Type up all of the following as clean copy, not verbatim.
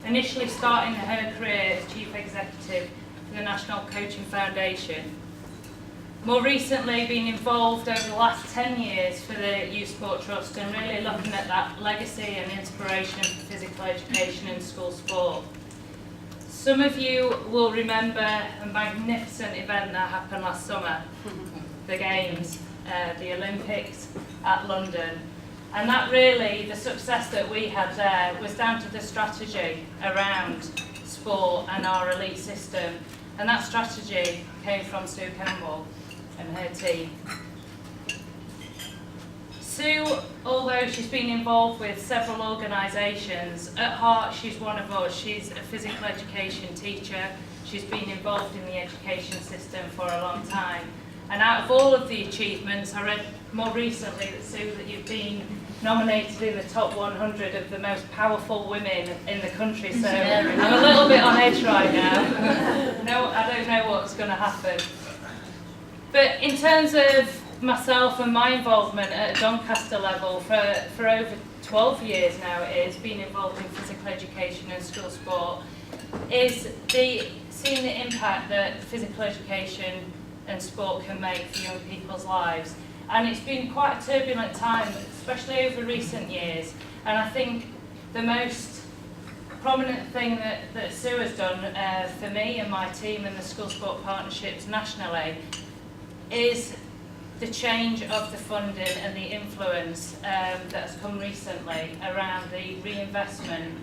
initially starting her career as Chief Executive for the National Coaching Foundation. More recently, been involved over the last 10 years for the Youth Sport Trust and really looking at that legacy and inspiration for physical education and school sport. Some of you will remember a magnificent event that happened last summer, the Games, the Olympics at London. And that really, the success that we had there was down to the strategy around sport and our elite system. And that strategy came from Sue Campbell and her team. Sue, although she's been involved with several organisations, at heart she's one of us. She's a physical education teacher. She's been involved in the education system for a long time. And out of all of the achievements, I read more recently that Sue, that you've been nominated in the top 100 of the most powerful women in the country. So I'm a little bit on edge right now. No, I don't know what's going to happen. But in terms of myself and my involvement at a Doncaster level for over 12 years now, it has been involved in physical education and school sport, is seeing the impact that physical education and sport can make for young people's lives. And it's been quite a turbulent time, especially over recent years. And I think the most prominent thing that Sue has done for me and my team and the school sport partnerships nationally is the change of the funding and the influence that has come recently around the reinvestment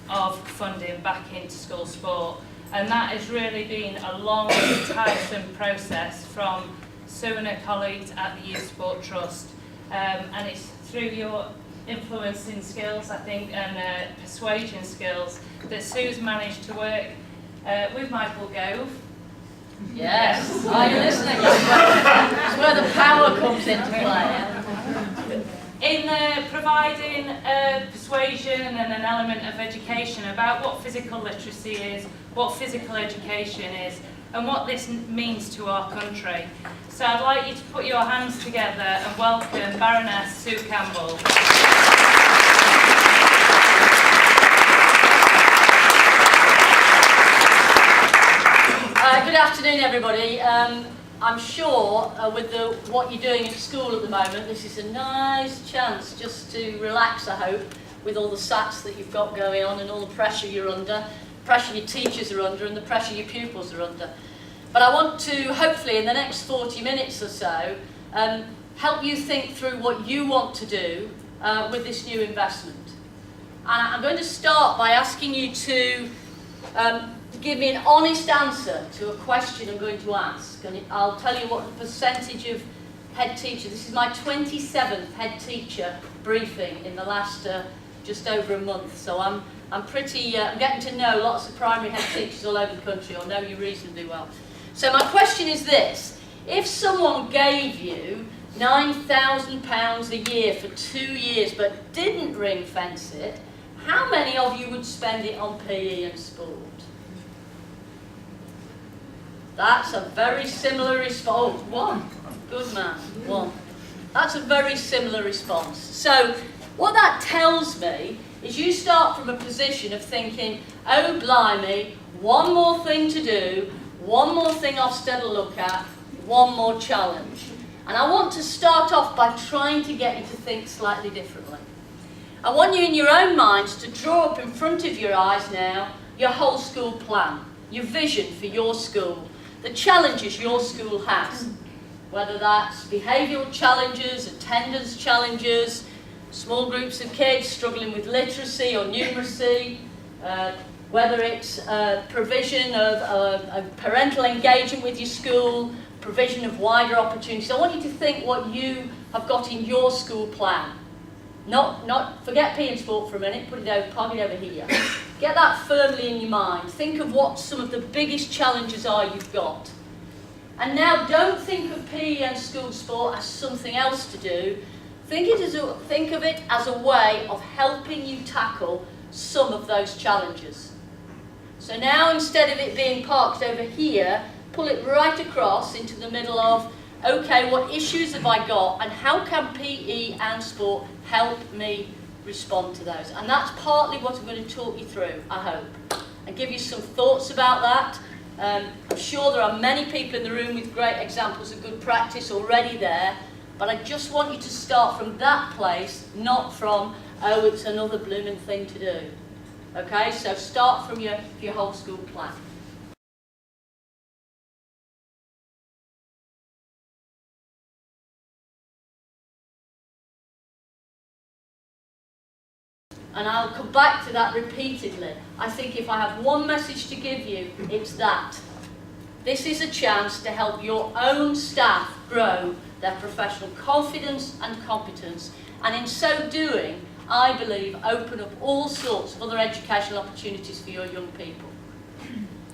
of funding back into school sport. And that has really been a long, tiresome process from Sue and her colleagues at the Youth Sport Trust. And it's through your influencing skills, I think, and persuasion skills that Sue's managed to work with Michael Gove. Yes, are you listening? That's where the power comes into play. In providing persuasion and an element of education about what physical literacy is, what physical education is, and what this means to our country. So I'd like you to put your hands together and welcome Baroness Sue Campbell. Good afternoon, everybody. I'm sure with what you're doing at school at the moment, this is a nice chance just to relax, I hope, with all the SATs that you've got going on and all the pressure you're under, pressure your teachers are under and the pressure your pupils are under. But I want to, hopefully, in the next 40 minutes or so, help you think through what you want to do with this new investment. And I'm going to start by asking you to give me an honest answer to a question I'm going to ask. And I'll tell you what the percentage of head teacher, this is my 27th head teacher briefing in the last just over a month. So I'm getting to know lots of primary head teachers all over the country, or know you reasonably well. So my question is this: if someone gave you £9,000 a year for 2 years but didn't ring fence it, how many of you would spend it on PE and sport? That's a very similar response. Oh, one. Good man. One. That's a very similar response. So what that tells me is you start from a position of thinking, oh blimey, one more thing to do, one more thing Ofsted to look at, one more challenge. And I want to start off by trying to get you to think slightly differently. I want you in your own minds to draw up in front of your eyes now your whole school plan, your vision for your school, the challenges your school has, whether that's behavioural challenges, attendance challenges, small groups of kids struggling with literacy or numeracy, whether it's provision of parental engagement with your school, provision of wider opportunities. I want you to think what you have got in your school plan. Not forget PE and sport for a minute, park it over here. Get that firmly in your mind. Think of what some of the biggest challenges are you've got. And now don't think of PE and school sport as something else to do. Think of it as a way of helping you tackle some of those challenges. So now, instead of it being parked over here, pull it right across into the middle of, okay, what issues have I got and how can PE and sport help me respond to those. And that's partly what I'm going to talk you through, I hope, and give you some thoughts about that. I'm sure there are many people in the room with great examples of good practice already there, but I just want you to start from that place, not from, oh, it's another blooming thing to do. Okay, so start from your whole school plan. And I'll come back to that repeatedly. I think if I have one message to give you, it's that. This is a chance to help your own staff grow their professional confidence and competence, and in so doing, I believe, open up all sorts of other educational opportunities for your young people.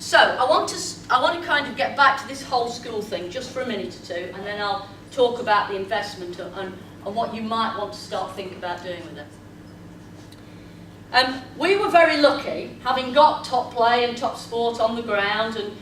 So, I want to kind of get back to this whole school thing just for a minute or two, and then I'll talk about the investment and what you might want to start thinking about doing with it. We were very lucky, having got top play and top sport on the ground, and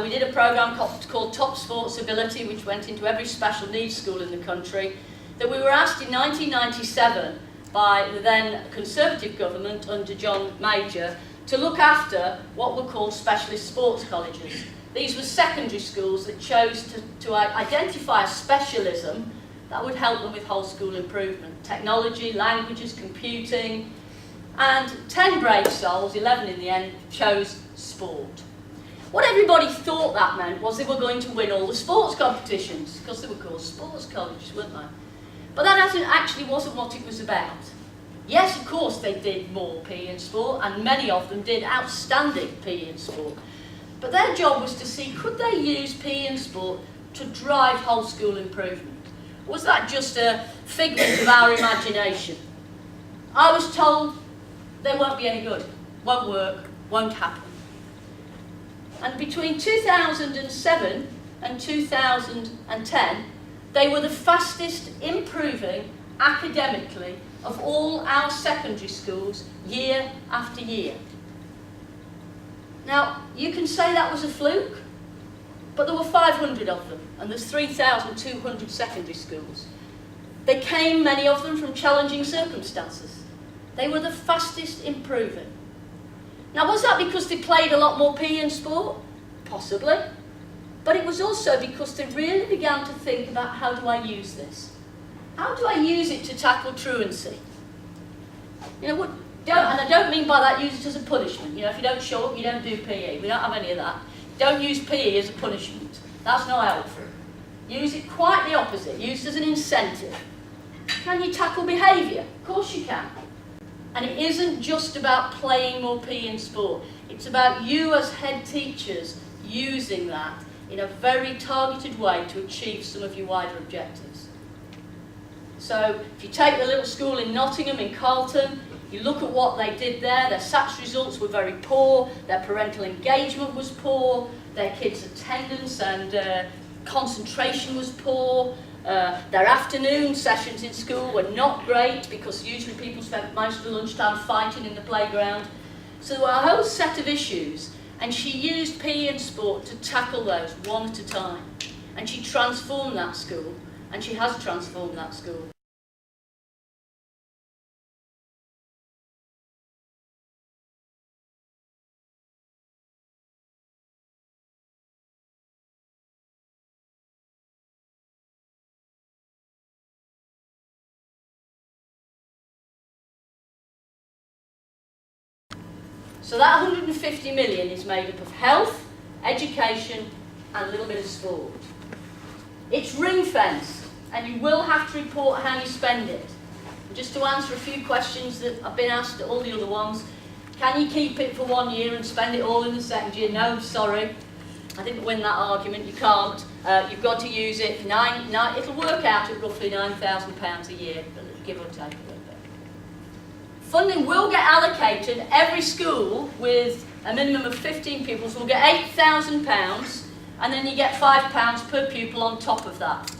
we did a programme called Top Sports Ability, which went into every special needs school in the country, that we were asked in 1997 by the then Conservative government under John Major to look after what were called specialist sports colleges. These were secondary schools that chose to identify a specialism that would help them with whole school improvement. Technology, languages, computing, and 10 brave souls, 11 in the end, chose sport. What everybody thought that meant was they were going to win all the sports competitions, because they were called sports colleges, weren't they? But that actually wasn't what it was about. Yes, of course they did more PE and sport, and many of them did outstanding PE and sport. But their job was to see, could they use PE and sport to drive whole school improvement? Was that just a figment of our imagination? I was told they won't be any good, won't work, won't happen. And between 2007 and 2010, they were the fastest improving academically of all our secondary schools year after year. Now, you can say that was a fluke, but there were 500 of them, and there's 3,200 secondary schools. They came, many of them, from challenging circumstances. They were the fastest improving. Now, was that because they played a lot more PE and sport? Possibly. But it was also because they really began to think about, how do I use this? How do I use it to tackle truancy? You know, and I don't mean by that use it as a punishment. You know, if you don't show up, you don't do PE. We don't have any of that. Don't use PE as a punishment. That's not helpful. Use it quite the opposite. Use it as an incentive. Can you tackle behaviour? Of course you can. And it isn't just about playing more PE and sport. It's about you as head teachers using that in a very targeted way to achieve some of your wider objectives. So if you take the little school in Nottingham, in Carlton, you look at what they did there, their SATs results were very poor, their parental engagement was poor, their kids' attendance and concentration was poor, their afternoon sessions in school were not great because usually people spent most of the lunchtime fighting in the playground. So there were a whole set of issues, and she used PE and sport to tackle those one at a time. And she transformed that school, and she has transformed that school. So that 150 million is made up of health, education, and a little bit of sport. It's ring-fenced, and you will have to report how you spend it. And just to answer a few questions that have been asked, all the other ones, can you keep it for 1 year and spend it all in the second year? No, sorry. I didn't win that argument, you can't. You've got to use it, it'll work out at roughly £9,000 a year, give or take a little bit. Funding will get allocated. Every school with a minimum of 15 pupils will get £8,000, and then you get £5 per pupil on top of that.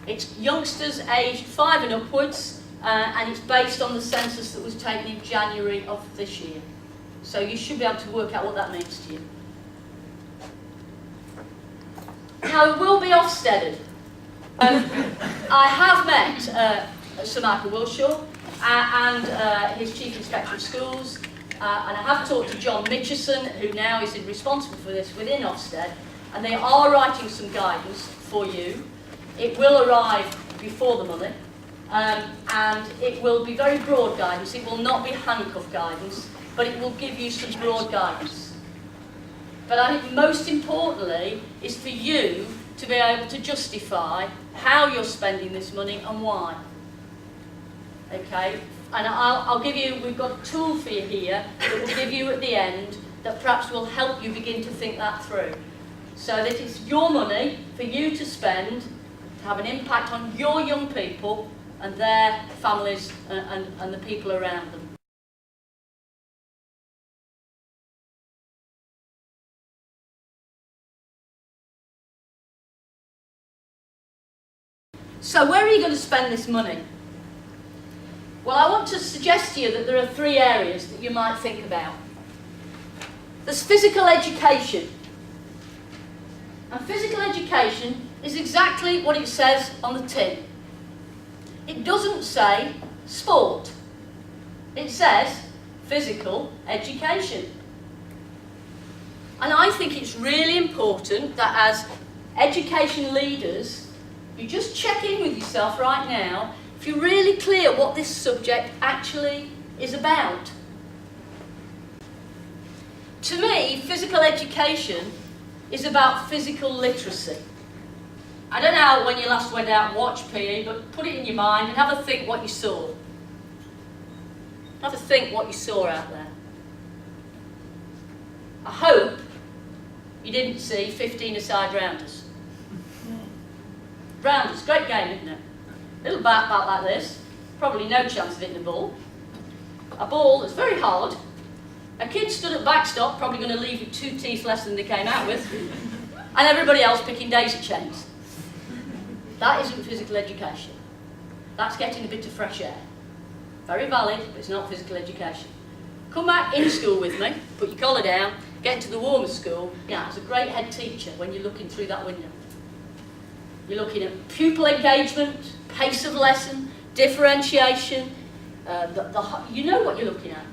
It's youngsters aged 5 and upwards, and it's based on the census that was taken in January of this year. So you should be able to work out what that means to you. Now, it will be Ofsteded. I have met Sir Michael Wilshaw, and his Chief Inspector of Schools. And I have talked to John Mitchison, who now is responsible for this within Ofsted, and they are writing some guidance for you. It will arrive before the money, and it will be very broad guidance. It will not be handcuff guidance, but it will give you some broad guidance. But I think most importantly is for you to be able to justify how you're spending this money and why. Okay? And I'll give you, we've got a tool for you here that we'll give you at the end that perhaps will help you begin to think that through. So that it's your money for you to spend, to have an impact on your young people and their families and the people around them. So where are you going to spend this money? Well, I want to suggest to you that there are 3 areas that you might think about. There's physical education. And physical education is exactly what it says on the tin. It doesn't say sport. It says physical education. And I think it's really important that as education leaders, you just check in with yourself right now if you're really clear what this subject actually is about. To me, physical education is about physical literacy. I don't know when you last went out and watched PE, but put it in your mind and have a think what you saw. Have a think what you saw out there. I hope you didn't see 15-a-side rounders. Rounders, great game, isn't it? Little bat like this, probably no chance of hitting the ball. A ball that's very hard. A kid stood at backstop, probably going to leave with 2 teeth less than they came out with. And everybody else picking daisy chains. That isn't physical education. That's getting a bit of fresh air. Very valid, but it's not physical education. Come back in school with me, put your collar down, get into the warmer school. Yeah, it's a great head teacher when you're looking through that window. You're looking at pupil engagement, pace of lesson, differentiation. You know what you're looking at.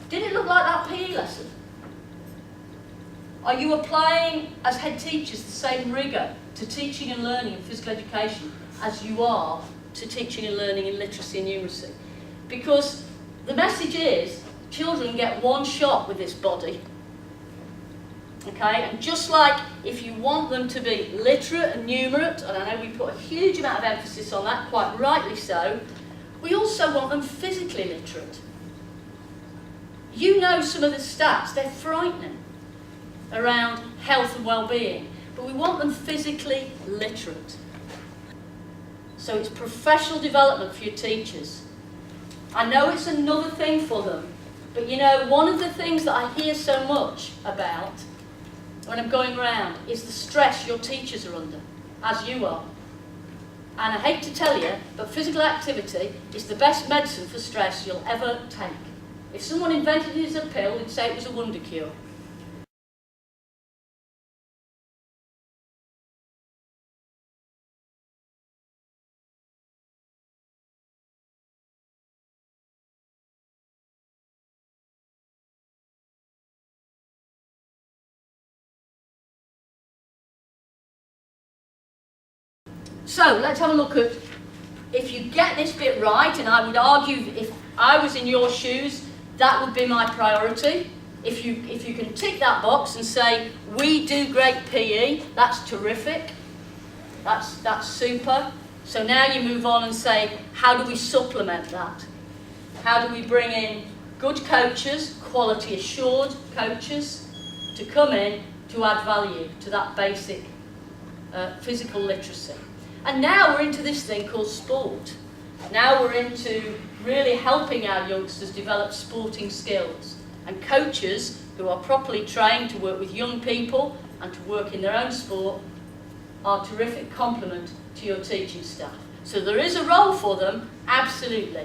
Did it look like that PE lesson? Are you applying, as head teachers, the same rigour to teaching and learning in physical education as you are to teaching and learning in literacy and numeracy? Because the message is, children get one shot with this body. Okay, and just like if you want them to be literate and numerate, and I know we put a huge amount of emphasis on that, quite rightly so, we also want them physically literate. You know some of the stats, they're frightening around health and well-being, but we want them physically literate. So it's professional development for your teachers. I know it's another thing for them, but you know, one of the things that I hear so much about when I'm going around is the stress your teachers are under, as you are. And I hate to tell you, but physical activity is the best medicine for stress you'll ever take. If someone invented it as a pill, they'd say it was a wonder cure. So let's have a look at, if you get this bit right, and I would argue if I was in your shoes, that would be my priority. If you can tick that box and say, we do great PE, that's terrific, that's super. So now you move on and say, how do we supplement that? How do we bring in good coaches, quality assured coaches, to come in to add value to that basic physical literacy? And now we're into this thing called sport. Now we're into really helping our youngsters develop sporting skills. And coaches who are properly trained to work with young people and to work in their own sport are a terrific complement to your teaching staff. So there is a role for them, absolutely.